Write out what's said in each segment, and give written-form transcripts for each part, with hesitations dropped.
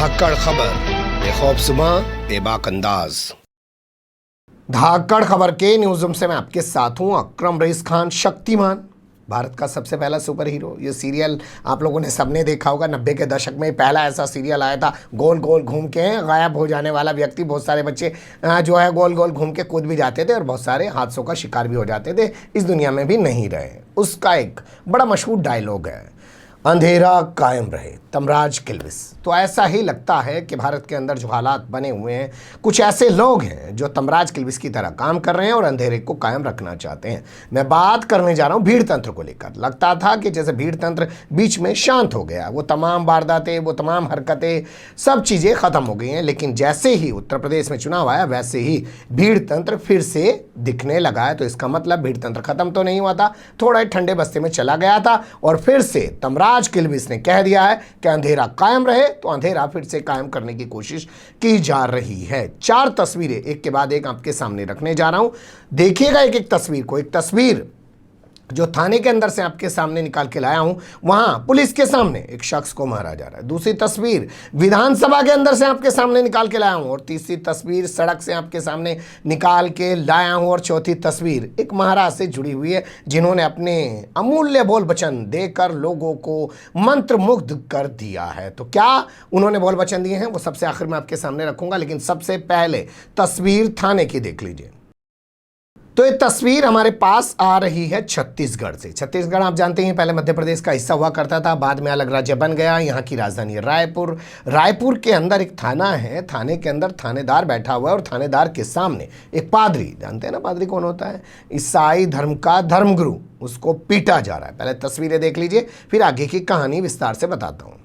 धाकड़ खबर, बेखौफसुमा बेबाक अंदाज। धाकड़ खबर के न्यूज़ रूम से मैं आपके साथ हूं अकरम रईस खान। शक्तिमान भारत का सबसे पहला सुपर हीरो। ये सीरियल आप लोगों ने सबने देखा होगा। 90 के दशक में पहला ऐसा सीरियल आया था। गोल गोल घूम के गायब हो जाने वाला व्यक्ति, बहुत सारे बच्चे जो है गोल गोल घूम के कूद भी जाते थे और बहुत सारे हादसों का शिकार भी हो जाते थे, इस दुनिया में भी नहीं रहे। उसका एक बड़ा मशहूर डायलॉग है, अंधेरा कायम रहे, तमराज किल्विस। तो ऐसा ही लगता है कि भारत के अंदर जो हालात बने हुए हैं, कुछ ऐसे लोग हैं जो तमराज किल्विस की तरह काम कर रहे हैं और अंधेरे को कायम रखना चाहते हैं। मैं बात करने जा रहा हूं भीड़ तंत्र को लेकर। लगता था कि जैसे भीड़ तंत्र बीच में शांत हो गया, वो तमाम वारदातें, वो तमाम हरकतें, सब चीज़ें ख़त्म हो गई हैं। लेकिन जैसे ही उत्तर प्रदेश में चुनाव आया, वैसे ही भीड़ तंत्र फिर से दिखने लगा है। तो इसका मतलब भीड़ तंत्र खत्म तो नहीं हुआ था, थोड़ा ठंडे बस्ते में चला गया था और फिर से तमराज किल्विस ने कह दिया है कि अंधेरा कायम रहे, तो अंधेरा फिर से कायम करने की कोशिश की जा रही है। 4 तस्वीरें एक के बाद एक आपके सामने रखने जा रहा हूं। देखिएगा एक एक तस्वीर को। एक तस्वीर जो थाने के अंदर से आपके सामने निकाल के लाया हूं, वहां पुलिस के सामने एक शख्स को मारा जा रहा है। दूसरी तस्वीर विधानसभा के अंदर से आपके सामने निकाल के लाया हूं और तीसरी तस्वीर सड़क से आपके सामने निकाल के लाया हूं और चौथी तस्वीर एक महाराज से जुड़ी हुई है, जिन्होंने अपने अमूल्य बोल वचन देकर लोगों को मंत्रमुग्ध कर दिया है। तो क्या उन्होंने बोल वचन दिए हैं, वो सबसे आखिर में आपके सामने रखूंगा। लेकिन सबसे पहले तस्वीर थाने की देख लीजिए। तो ये तस्वीर हमारे पास आ रही है छत्तीसगढ़ से। छत्तीसगढ़ आप जानते हैं पहले मध्य प्रदेश का हिस्सा हुआ करता था, बाद में अलग राज्य बन गया। यहाँ की राजधानी है रायपुर। रायपुर के अंदर एक थाना है, थाने के अंदर थानेदार बैठा हुआ है और थानेदार के सामने एक पादरी, जानते हैं ना पादरी कौन होता है, ईसाई धर्म का धर्मगुरु, उसको पीटा जा रहा है। पहले तस्वीरें देख लीजिए, फिर आगे की कहानी विस्तार से बताता हूँ।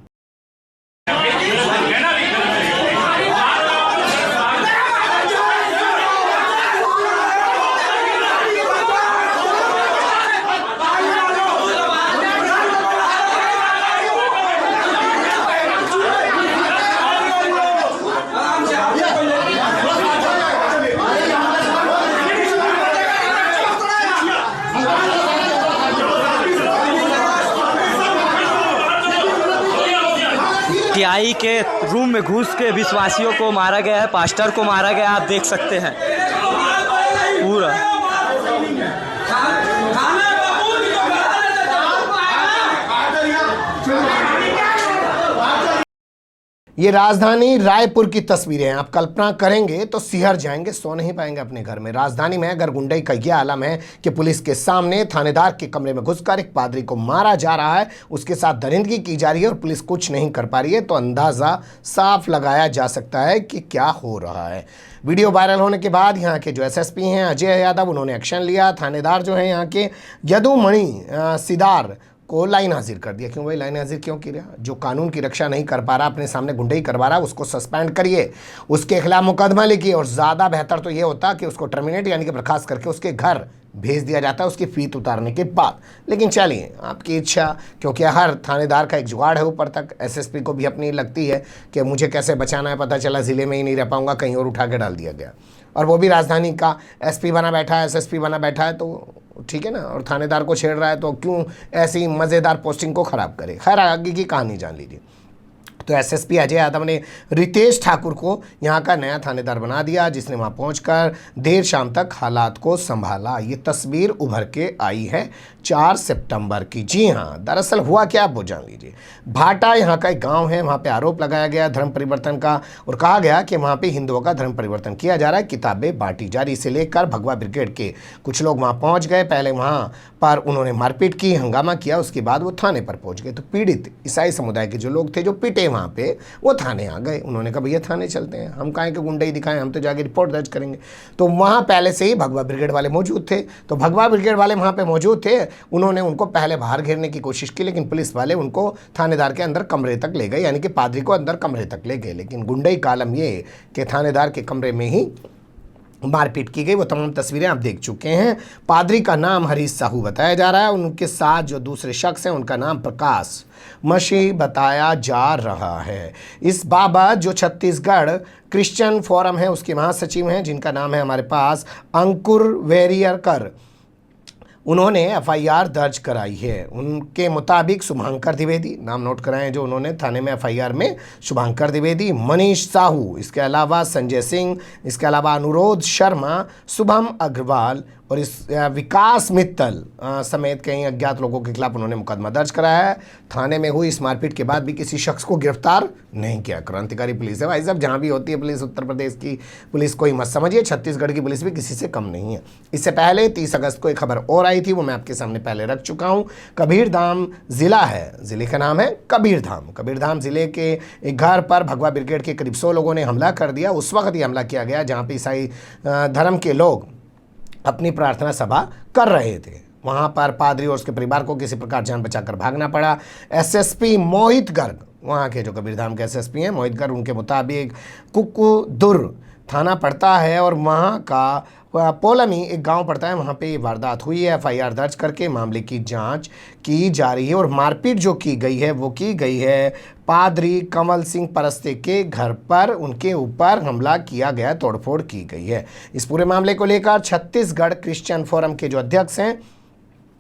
टीआई के रूम में घुस के विश्वासियों को मारा गया है, पास्टर को मारा गया, आप देख सकते हैं पूरा। ये राजधानी रायपुर की तस्वीरें हैं। आप कल्पना करेंगे तो सिहर जाएंगे, सो नहीं पाएंगे अपने घर में। राजधानी में अगर गुंडई का यह आलम है कि पुलिस के सामने थानेदार के कमरे में घुसकर एक पादरी को मारा जा रहा है, उसके साथ दरिंदगी की जा रही है और पुलिस कुछ नहीं कर पा रही है, तो अंदाजा साफ लगाया जा सकता है कि क्या हो रहा है। वीडियो वायरल होने के बाद यहाँ के जो एसएसपी हैं अजय यादव, उन्होंने एक्शन लिया। थानेदार जो है यहाँ के यदुमणि सिदार को लाइन हाजिर कर दिया। क्यों भाई लाइन हाजिर क्यों किया? जो कानून की रक्षा नहीं कर पा रहा, अपने सामने गुंडई करवा रहा, उसको सस्पेंड करिए, उसके खिलाफ मुकदमा लिखिए और ज़्यादा बेहतर तो ये होता कि उसको टर्मिनेट यानी कि बर्खास्त करके उसके घर भेज दिया जाता है उसकी फीत उतारने के बाद। लेकिन चलिए आपकी इच्छा, क्योंकि हर थानेदार का एक जुगाड़ है ऊपर तक। एसएसपी को भी अपनी लगती है कि मुझे कैसे बचाना है, पता चला ज़िले में ही नहीं रह पाऊंगा, कहीं और उठा के डाल दिया गया, और वो भी राजधानी का एसपी बना बैठा है, एसएसपी बना बैठा है, तो ठीक है ना। और थानेदार को छेड़ रहा है, तो क्यों ऐसी मज़ेदार पोस्टिंग को ख़राब करे। खैर आगे की कहानी जान लीजिए। तो एसएसपी अजय यादव ने रितेश ठाकुर को यहाँ का नया थानेदार बना दिया, जिसने वहाँ पहुंचकर देर शाम तक हालात को संभाला। ये तस्वीर उभर के आई है 4 सितंबर की। जी हाँ, दरअसल हुआ क्या आप वो जान लीजिए। भाटा यहाँ का एक गांव है, वहाँ पे आरोप लगाया गया धर्म परिवर्तन का और कहा गया कि वहाँ पे हिंदुओं का धर्म परिवर्तन किया जा रहा है, किताबें बांटी जा रही। इसे लेकर भगवा ब्रिगेड के कुछ लोग वहाँ पहुँच गए। पहले वहाँ पर उन्होंने मारपीट की, हंगामा किया, उसके बाद वो थाने पर पहुँच गए। तो पीड़ित ईसाई समुदाय के जो लोग थे जो पिटे वहाँ पे, वो थाने आ गए। उन्होंने कहा भैया थाने चलते हैं, हम काहे के गुंडई दिखाएं, हम तो जाके रिपोर्ट दर्ज करेंगे। तो वहाँ पहले से ही भगवा ब्रिगेड वाले मौजूद थे। तो भगवा ब्रिगेड वाले वहाँ पे मौजूद थे, उन्होंने उनको पहले बाहर घेरने की कोशिश की, लेकिन पुलिस वाले उनको थानेदार के अंदर कमरे तक ले गए, यानी कि पादरी को अंदर कमरे तक ले गए। लेकिन गुंडई का आलम ये कि थानेदार के कमरे में ही मारपीट की गई। वो तमाम तस्वीरें आप देख चुके हैं। पादरी का नाम हरीश साहू बताया जा रहा है, उनके साथ जो दूसरे शख्स हैं उनका नाम प्रकाश मशी बताया जा रहा है। इस बाबत जो छत्तीसगढ़ क्रिश्चियन फोरम है उसके महासचिव हैं, जिनका नाम है हमारे पास अंकुर वेरियरकर, उन्होंने एफआईआर दर्ज कराई है। उनके मुताबिक शुभंकर द्विवेदी, नाम नोट कराएं जो उन्होंने थाने में एफआईआर में, शुभंकर द्विवेदी, मनीष साहू, इसके अलावा संजय सिंह, इसके अलावा अनुरोध शर्मा, शुभम अग्रवाल और इस विकास मित्तल समेत कई अज्ञात लोगों के खिलाफ उन्होंने मुकदमा दर्ज कराया है। थाने में हुई इस मारपीट के बाद भी किसी शख्स को गिरफ्तार नहीं किया। क्रांतिकारी पुलिस है भाई साहब, जहाँ भी होती है पुलिस, उत्तर प्रदेश की पुलिस कोई मत समझिए, छत्तीसगढ़ की पुलिस भी किसी से कम नहीं है। इससे पहले 30 अगस्त को एक खबर और आई थी, वो मैं आपके सामने पहले रख चुका हूँ। कबीरधाम जिला है, जिले का नाम है कबीरधाम। कबीरधाम जिले के एक घर पर भगवा ब्रिगेड के करीब 100 लोगों ने हमला कर दिया। उस वक्त ये हमला किया गया जहाँ पे ईसाई धर्म के लोग अपनी प्रार्थना सभा कर रहे थे। वहाँ पर पादरी और उसके परिवार को किसी प्रकार जान बचाकर भागना पड़ा। एसएसपी मोहित गर्ग, वहाँ के जो कबीरधाम के एसएसपी हैं मोहित गर्ग, उनके मुताबिक कुकुदुर थाना पड़ता है और वहाँ का पोलमी एक गांव पड़ता है, वहाँ पे ये वारदात हुई है। एफआईआर दर्ज करके मामले की जांच की जा रही है और मारपीट जो की गई है वो की गई है पादरी कमल सिंह परस्ते के घर पर, उनके ऊपर हमला किया गया, तोड़फोड़ की गई है। इस पूरे मामले को लेकर छत्तीसगढ़ क्रिश्चियन फोरम के जो अध्यक्ष हैं,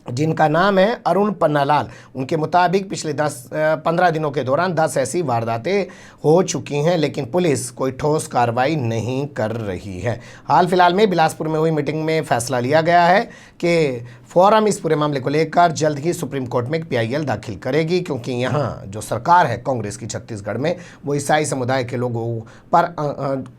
जिनका नाम है अरुण पन्नालाल, उनके मुताबिक पिछले 15 दिनों के दौरान 10 ऐसी वारदातें हो चुकी हैं, लेकिन पुलिस कोई ठोस कार्रवाई नहीं कर रही है। हाल फिलहाल में बिलासपुर में हुई मीटिंग में फैसला लिया गया है कि फोरम इस पूरे मामले को लेकर जल्द ही सुप्रीम कोर्ट में एक पीआईएल दाखिल करेगी, क्योंकि यहाँ जो सरकार है कांग्रेस की छत्तीसगढ़ में, वो ईसाई समुदाय के लोगों पर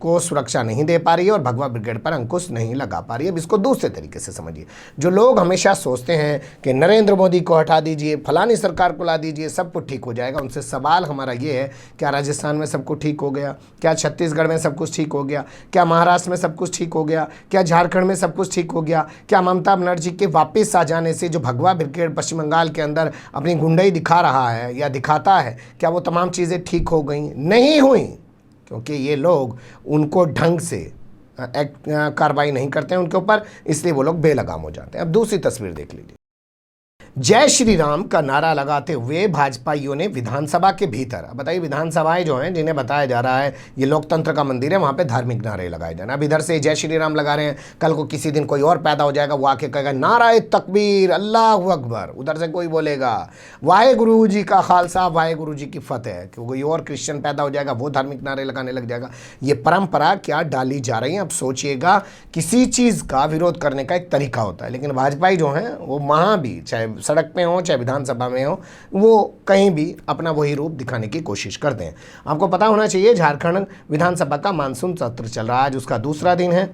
को सुरक्षा नहीं दे पा रही है और भगवा ब्रिगेड पर अंकुश नहीं लगा पा रही है। अब इसको दूसरे तरीके से समझिए। जो लोग हमेशा सोचते हैं कि नरेंद्र मोदी को हटा दीजिए, फलानी सरकार को ला दीजिए, सब कुछ ठीक हो जाएगा, उनसे सवाल हमारा ये है, क्या राजस्थान में सब कुछ ठीक हो गया? क्या छत्तीसगढ़ में सब कुछ ठीक हो गया? क्या महाराष्ट्र में सब कुछ ठीक हो गया? क्या झारखंड में सब कुछ ठीक हो गया? क्या ममता बनर्जी के वापस आ जाने से जो भगवा ब्रिगेड पश्चिम बंगाल के अंदर अपनी गुंडाई दिखा रहा है या दिखाता है, क्या वो तमाम चीज़ें ठीक हो गई? नहीं हुई, क्योंकि ये लोग उनको ढंग से कार्रवाई नहीं करते हैं उनके ऊपर, इसलिए वो लोग बेलगाम हो जाते हैं। अब दूसरी तस्वीर देख लीजिए। जय श्री राम का नारा लगाते हुए भाजपाइयों ने विधानसभा के भीतर, अब बताइए विधानसभाएं जो हैं जिन्हें बताया जा रहा है ये लोकतंत्र का मंदिर है, वहां पे धार्मिक नारे लगाए जाना। अब इधर से जय श्री राम लगा रहे हैं, कल को किसी दिन कोई और पैदा हो जाएगा, वो आके कहेगा नाराए तकबीर अल्लाह अकबर, उधर से कोई बोलेगा वाहेगुरु जी का खालसा वाहेगुरु जी की फतेह, कोई और क्रिश्चियन पैदा हो जाएगा, वो धार्मिक नारे लगाने लग जाएगा। ये परंपरा क्या डाली जा रही है? अब सोचिएगा, किसी चीज़ का विरोध करने का एक तरीका होता है, लेकिन भाजपाई जो हैं वो वहाँ भी, चाहे सड़क पे हो चाहे विधानसभा में हो, वो कहीं भी अपना वही रूप दिखाने की कोशिश करते हैं। आपको पता होना चाहिए झारखंड विधानसभा का मानसून सत्र चल रहा है, आज उसका दूसरा दिन है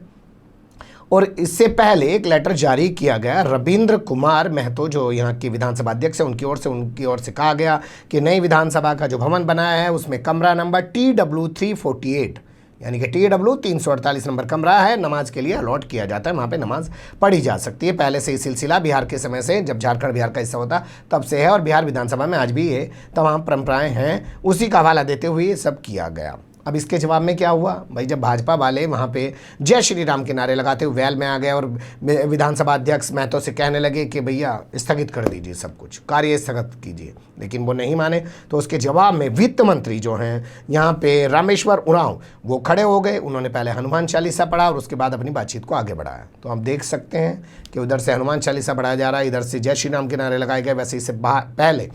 और इससे पहले एक लेटर जारी किया गया। रविंद्र कुमार महतो जो यहाँ के विधानसभा अध्यक्ष है, उनकी ओर से कहा गया कि नई विधानसभा का जो भवन बनाया है उसमें कमरा नंबर TW 348 यानी कि TW 348 नंबर कमरा है, नमाज के लिए अलॉट किया जाता है, वहाँ पे नमाज पढ़ी जा सकती है। पहले से ही सिलसिला बिहार के समय से, जब झारखंड बिहार का हिस्सा होता तब से है और बिहार विधानसभा में आज भी ये तमाम परंपराएं हैं, उसी का हवाला देते हुए ये सब किया गया। अब इसके जवाब में क्या हुआ भाई, जब भाजपा वाले वहाँ पे जय श्री राम के नारे लगाते हुए वैल में आ गए और विधानसभा अध्यक्ष महतो से कहने लगे कि भैया स्थगित कर दीजिए, सब कुछ कार्य स्थगित कीजिए, लेकिन वो नहीं माने। तो उसके जवाब में वित्त मंत्री जो हैं यहाँ पे रामेश्वर उरांव, वो खड़े हो गए। उन्होंने पहले हनुमान चालीसा पढ़ा और उसके बाद अपनी बातचीत को आगे बढ़ाया। तो हम देख सकते हैं कि उधर से हनुमान चालीसा पढ़ाया जा रहा है, इधर से जय श्री राम के नारे लगाए गए। वैसे इससे पहले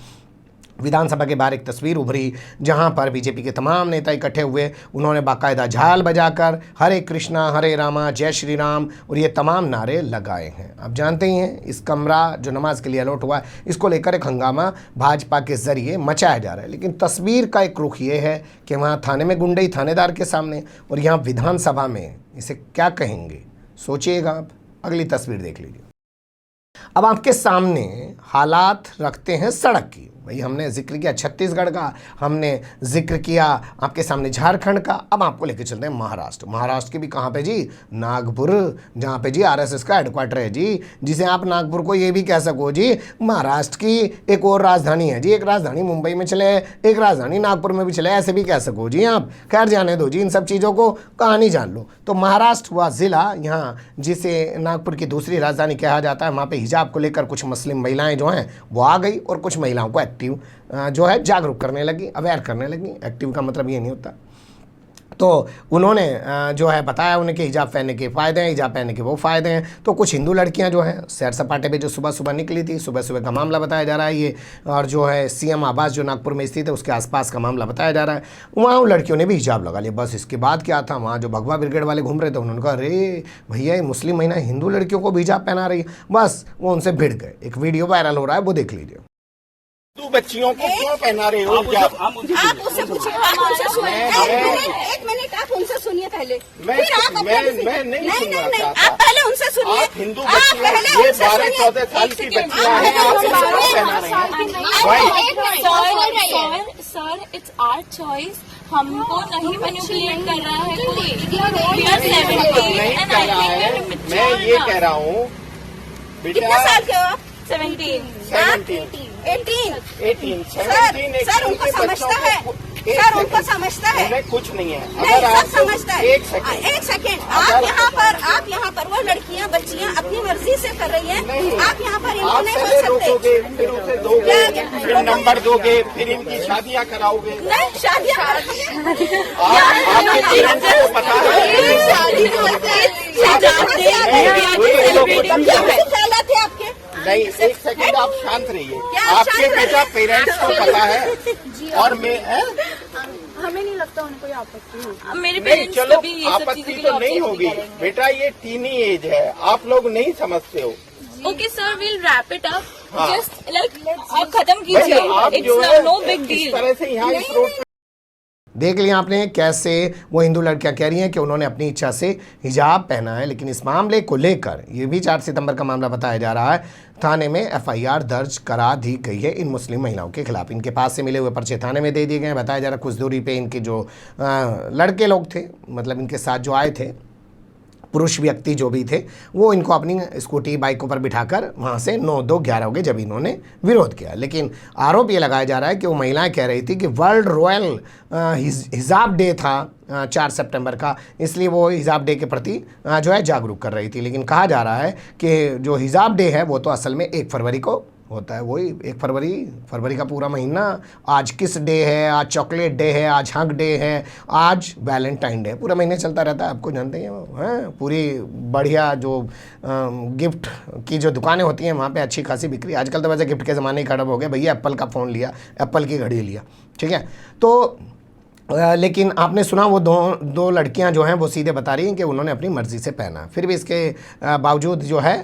विधानसभा के बाहर एक तस्वीर उभरी जहां पर बीजेपी के तमाम नेता इकट्ठे हुए। उन्होंने बाकायदा झाल बजाकर हरे कृष्णा हरे रामा जय श्री राम और ये तमाम नारे लगाए हैं। आप जानते ही हैं इस कमरा जो नमाज के लिए अलॉट हुआ, इसको लेकर एक हंगामा भाजपा के जरिए मचाया जा रहा है। लेकिन तस्वीर का एक रुख ये है कि वहाँ थाने में गुंडई थानेदार के सामने और यहाँ विधानसभा में, इसे क्या कहेंगे सोचिएगा आप। अगली तस्वीर देख लीजिए। अब आपके सामने हालात रखते हैं सड़क की। भाई हमने जिक्र किया छत्तीसगढ़ का, हमने जिक्र किया आपके सामने झारखंड का, अब आपको लेके चलते हैं महाराष्ट्र। महाराष्ट्र के भी कहाँ पे जी, नागपुर, जहाँ पे जी आरएसएस का हेडक्वार्टर है जी, जिसे आप नागपुर को ये भी कह सको जी महाराष्ट्र की एक और राजधानी है जी। एक राजधानी मुंबई में चले, एक राजधानी नागपुर में भी चले, ऐसे भी कह सको जी आप। खैर जाने दो जी, इन सब चीज़ों को कहानी जान लो। तो महाराष्ट्र हुआ ज़िला यहाँ जिसे नागपुर की दूसरी राजधानी कहा जाता है। वहाँ पे हिजाब को लेकर कुछ मुस्लिम महिलाएं जो हैं वो आ गई और कुछ महिलाओं को एक्टिव जो है जागरूक करने लगी, अवेयर करने लगी। एक्टिव का मतलब ये नहीं होता। तो उन्होंने जो है बताया उन्हें कि हिजाब पहनने के फ़ायदे हैं, हिजाब पहनने के वो फ़ायदे हैं। तो कुछ हिंदू लड़कियां जो हैं सैर सपाटे पे जो सुबह सुबह निकली थी, सुबह सुबह का मामला बताया जा रहा है ये, और जो है सीएम आवास जो नागपुर में स्थित है उसके आसपास का मामला बताया जा रहा है। वहाँ उन लड़कियों ने भी हिजाब लगा लिया। बस इसके बाद क्या था, वहाँ जो भगवा ब्रिगेड वाले घूम रहे थे उन्होंने कहा अरे भैया ये मुस्लिम महिला हिंदू लड़कियों को भी हिजाब पहना रही है। बस वो उनसे भिड़ गए। एक वीडियो वायरल हो रहा है, वो देख लीजिए। तू बच्चियों को क्यों पहना रहे हो हिजाब? आप उससे पूछिए, आप उनसे सुनिए। एक मिनट आप उनसे सुनिए पहले, फिर आप मैं नहीं सुनना चाहता। आप पहले उनसे सुनिए। आप हिंदू बच्चियां, ये 12-14 साल की बच्चियां हैं, आप इनको पहना रहे हैं। सर इट्स आवर चॉइस, हमको नहीं मैनिपुलेट कर रहा है कोई। We are 17 नहीं and कह I रहा think है, we're mature मैं ये now. कह रहा हूँ कितने बेटा। साल के हो आप? 17 18 18 सर 17 सर उनको समझता है, सर उनको समझता है। उन्हें कुछ नहीं है। नहीं अगर सब आप समझता है। एक सेकंड आप यहाँ पर वो लड़कियाँ बच्चियाँ अपनी मर्जी से कर रही हैं। नहीं, आप यहाँ पर इनको आप नहीं पहले बोल सकते। रोकोगे, फिर उसे दोगे, फिर नंबर दोगे, फिर इनकी शादियाँ कराओगे। नहीं शादियाँ आपके पेरेंट्स को पता है? ख्याल थे आपके? नहीं, एक सेकंड आप शांत रहिए। क्या आप आपके शांत बेटा रहिए? पेरेंट्स को पता है और मैं हमें नहीं लगता उन्हें कोई आपत्ति होगी। मेरे नहीं, पेरेंट्स चलो कभी ये सब आपत्ति चीजों के तो लिए नहीं object होगी करेंगे। बेटा, ये टीनी एज है, आप लोग नहीं समझते हो। Okay sir, will wrap it up. हाँ। जस्ट लाइक आप खत्म भाई, कीजिए। आप जो इट्स है नो बिग इस डील। तरह से यहाँ इस रोड पे देख लिया आपने कैसे वो हिंदू लड़कियां कह रही हैं कि उन्होंने अपनी इच्छा से हिजाब पहना है। लेकिन इस मामले को लेकर ये भी 4 सितंबर का मामला बताया जा रहा है। थाने में एफआईआर दर्ज करा दी गई है इन मुस्लिम महिलाओं के खिलाफ। इनके पास से मिले हुए पर्चे थाने में दे दिए गए हैं। बताया जा रहा है कुछ दूरी पे इनके जो लड़के लोग थे, मतलब इनके साथ जो आए थे पुरुष व्यक्ति जो भी थे, वो इनको अपनी स्कूटी बाइकों पर बिठाकर वहाँ से 9-2-11 हो गए जब इन्होंने विरोध किया। लेकिन आरोप ये लगाया जा रहा है कि वो महिलाएं कह रही थी कि वर्ल्ड रॉयल हिजाब डे था 4 सितंबर का, इसलिए वो हिजाब डे के प्रति जो है जागरूक कर रही थी। लेकिन कहा जा रहा है कि जो हिजाब डे है वो तो असल में 1 फरवरी को होता है। वही 1 फरवरी का पूरा महीना। आज किस डे है, आज चॉकलेट डे है, आज हग डे है, आज वैलेंटाइन डे, पूरा महीने चलता रहता है। आपको जानते हैं वो हैं, पूरी बढ़िया जो गिफ्ट की जो दुकानें होती हैं वहाँ पे अच्छी खासी बिक्री। आजकल तो वैसे गिफ्ट के ज़माने खत्म हो गए भैया, एप्पल का फ़ोन लिया, एप्पल की घड़ी लिया, ठीक है। तो लेकिन आपने सुना वो दो लड़कियां जो हैं वो सीधे बता रही हैं कि उन्होंने अपनी मर्ज़ी से पहना। फिर भी इसके बावजूद जो है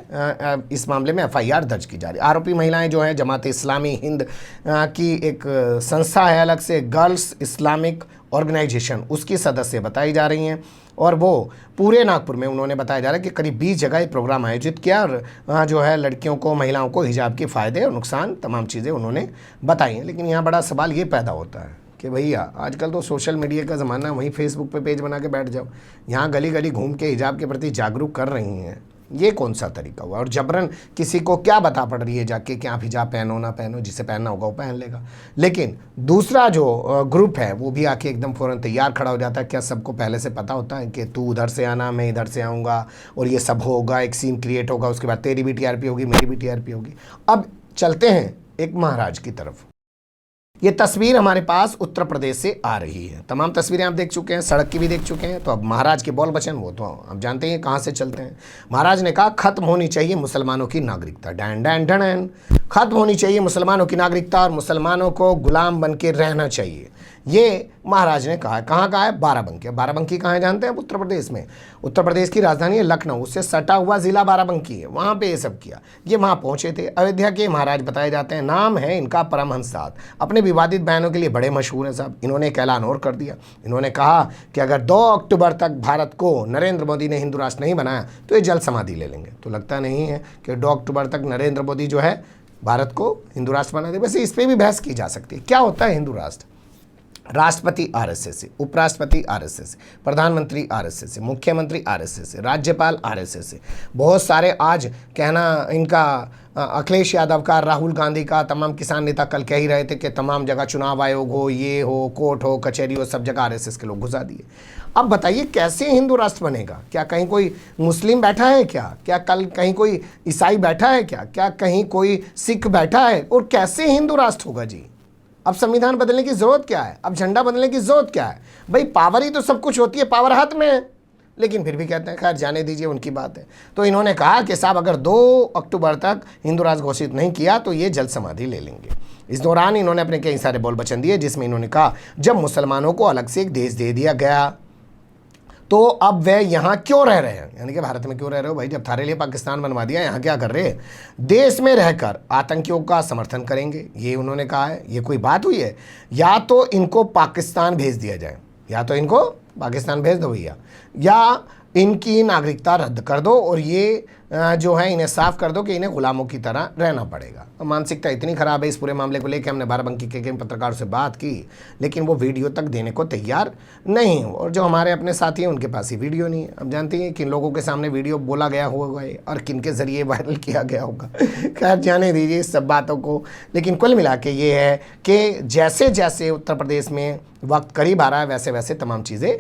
इस मामले में एफआईआर दर्ज की जा रही है। आरोपी महिलाएं जो हैं जमात इस्लामी हिंद की एक संस्था है अलग से, गर्ल्स इस्लामिक ऑर्गेनाइजेशन, उसकी सदस्य बताई जा रही हैं। और वो पूरे नागपुर में उन्होंने बताया जा रहा है कि करीब 20 जगह ये प्रोग्राम आयोजित किया और जो है लड़कियों को, महिलाओं को हिजाब के फ़ायदे और नुकसान तमाम चीज़ें उन्होंने बताई हैं। लेकिन यहाँ बड़ा सवाल ये पैदा होता है कि भैया आजकल तो सोशल मीडिया का ज़माना, वहीं फेसबुक पे पेज बना के बैठ जाओ, यहाँ गली गली घूम के हिजाब के प्रति जागरूक कर रही हैं। ये कौन सा तरीका हुआ? और जबरन किसी को क्या बता पड़ रही है जाके कि आप हिजाब पहनो ना पहनो, जिसे पहनना होगा वो पहन लेगा। लेकिन दूसरा जो ग्रुप है वो भी आके एकदम फ़ौरन तैयार खड़ा हो जाता है। क्या सबको पहले से पता होता है कि तू उधर से आना, मैं इधर से आऊँगा और ये सब होगा, एक सीन क्रिएट होगा, उसके बाद तेरी भी टीआरपी होगी, मेरी भी टीआरपी होगी। अब चलते हैं एक महाराज की तरफ। ये तस्वीर हमारे पास उत्तर प्रदेश से आ रही है। तमाम तस्वीरें आप देख चुके हैं, सड़क की भी देख चुके हैं। तो अब महाराज के बोल बचन वो तो आप जानते हैं कहाँ से चलते हैं। महाराज ने कहा खत्म होनी चाहिए मुसलमानों की नागरिकता। डैन डैन डैन, खत्म होनी चाहिए मुसलमानों की नागरिकता और मुसलमानों को गुलाम बन के रहना चाहिए, ये महाराज ने कहा है। कहाँ कहा है? बाराबंकी। बाराबंकी कहाँ है जानते हैं? उत्तर प्रदेश में। उत्तर प्रदेश की राजधानी है लखनऊ, उससे सटा हुआ ज़िला बाराबंकी है, वहाँ पे ये सब किया। ये वहाँ पहुँचे थे। अयोध्या के महाराज बताए जाते हैं, नाम है इनका परमहंस साध। अपने विवादित बयानों के लिए बड़े मशहूर हैं साहब। इन्होंने एक ऐलान और कर दिया। इन्होंने कहा कि अगर 2 अक्टूबर तक भारत को नरेंद्र मोदी ने हिंदू राष्ट्र नहीं बनाया तो ये जल समाधि ले लेंगे। तो लगता नहीं है कि 2 अक्टूबर तक नरेंद्र मोदी जो है भारत को हिंदू राष्ट्र बना दे। वैसे इस पर भी बहस की जा सकती है, क्या होता है हिंदू राष्ट्र? राष्ट्रपति आरएसएस से, उपराष्ट्रपति आरएसएस से, प्रधानमंत्री आरएसएस से, मुख्यमंत्री आरएसएस से, राज्यपाल आरएसएस से, बहुत सारे आज कहना इनका अखिलेश यादव का, राहुल गांधी का, तमाम किसान नेता कल कह ही रहे थे कि तमाम जगह चुनाव आयोग हो, ये हो, कोर्ट हो, कचहरी हो, सब जगह आरएसएस के लोग घुसा दिए। अब बताइए कैसे हिंदू राष्ट्र बनेगा? क्या कहीं कोई मुस्लिम बैठा है क्या? क्या कल कहीं कोई ईसाई बैठा है क्या? क्या कहीं कोई सिख बैठा है? और कैसे हिंदू राष्ट्र होगा जी? अब संविधान बदलने की जरूरत क्या है, अब झंडा बदलने की जरूरत क्या है? भाई पावर ही तो सब कुछ होती है, पावर हाथ में है। लेकिन फिर भी कहते हैं खैर जाने दीजिए, उनकी बात है। तो इन्होंने कहा कि साहब अगर 2 अक्टूबर तक हिंदू राष्ट्र घोषित नहीं किया तो ये जल समाधि ले लेंगे। इस दौरान इन्होंने अपने कई सारे बोल वचन दिए, जिसमें इन्होंने कहा जब मुसलमानों को अलग से एक देश दे दिया गया तो अब वे यहाँ क्यों रह रहे हैं, यानी कि भारत में क्यों रह रहे हो भाई, जब थारे लिए पाकिस्तान बनवा दिया, यहाँ क्या कर रहे हैं? देश में रहकर आतंकियों का समर्थन करेंगे, ये उन्होंने कहा है। ये कोई बात हुई है? या तो इनको पाकिस्तान भेज दिया जाए, या तो इनको पाकिस्तान भेज दो भैया, या इनकी नागरिकता रद्द कर दो और ये जो है इन्हें साफ कर दो कि इन्हें गुलामों की तरह रहना पड़ेगा। तो मानसिकता इतनी ख़राब है इस पूरे मामले को लेकर। हमने बाराबंकी के पत्रकारों से बात की, लेकिन वो वीडियो तक देने को तैयार नहीं, और जो हमारे अपने साथी हैं उनके पास ही वीडियो नहीं है। अब जानती हैं किन लोगों के सामने वीडियो बोला गया होगा और किन के ज़रिए वायरल किया गया होगा। खैर जाने दीजिए इस सब बातों को। लेकिन कुल मिला के ये है कि जैसे जैसे उत्तर प्रदेश में वक्त करीब आ रहा है, वैसे वैसे तमाम चीज़ें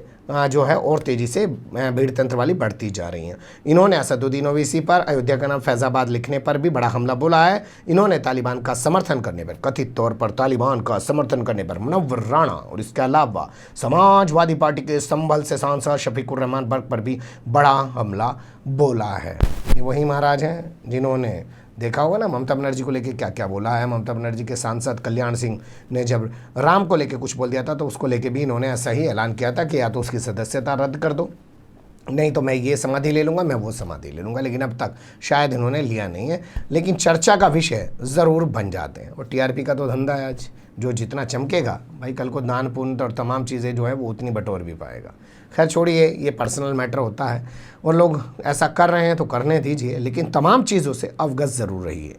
जो है और तेज़ी से भीड़ तंत्र वाली बढ़ती जा रही हैं। इन्होंने असदुद्दीन ओवैसी पर अयोध्या का नाम फैज़ाबाद लिखने पर भी बड़ा हमला बोला है। इन्होंने तालिबान का समर्थन करने पर, कथित तौर पर तालिबान का समर्थन करने पर मुनव्वर राणा और इसके अलावा समाजवादी पार्टी के संभल से सांसद शफीकुर रहमान बर्क पर भी बड़ा हमला बोला है। ये वही महाराज हैं जिन्होंने देखा होगा ना ममता बनर्जी को लेके क्या क्या बोला है। ममता बनर्जी के सांसद कल्याण सिंह ने जब राम को लेके कुछ बोल दिया था तो उसको लेके भी इन्होंने ऐसा ही ऐलान किया था कि या तो उसकी सदस्यता रद्द कर दो, नहीं तो मैं ये समाधि ले लूँगा, मैं वो समाधि ले लूँगा। लेकिन अब तक शायद इन्होंने लिया नहीं है, लेकिन चर्चा का विषय ज़रूर बन जाते हैं। और टीआरपी का तो धंधा है आज, जो जितना चमकेगा भाई कल को दान पुण्य और तमाम चीज़ें जो है वो उतनी बटोर भी पाएगा। खैर छोड़िए, ये पर्सनल मैटर होता है और लोग ऐसा कर रहे हैं तो करने दीजिए, लेकिन तमाम चीज़ों से अवगत ज़रूर रहिए।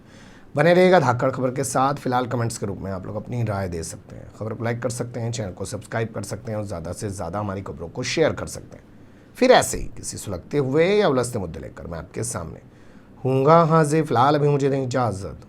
बने रहेगा धाकड़ खबर के साथ। फिलहाल कमेंट्स के रूप में आप लोग अपनी राय दे सकते हैं, खबर को लाइक कर सकते हैं, चैनल को सब्सक्राइब कर सकते हैं और ज़्यादा से ज़्यादा हमारी खबरों को शेयर कर सकते हैं। फिर ऐसे ही किसी सुलगते हुए या उलझते मुद्दे लेकर मैं आपके सामने हूँगा हाजिर। फिलहाल अभी मुझे दें इजाज़त।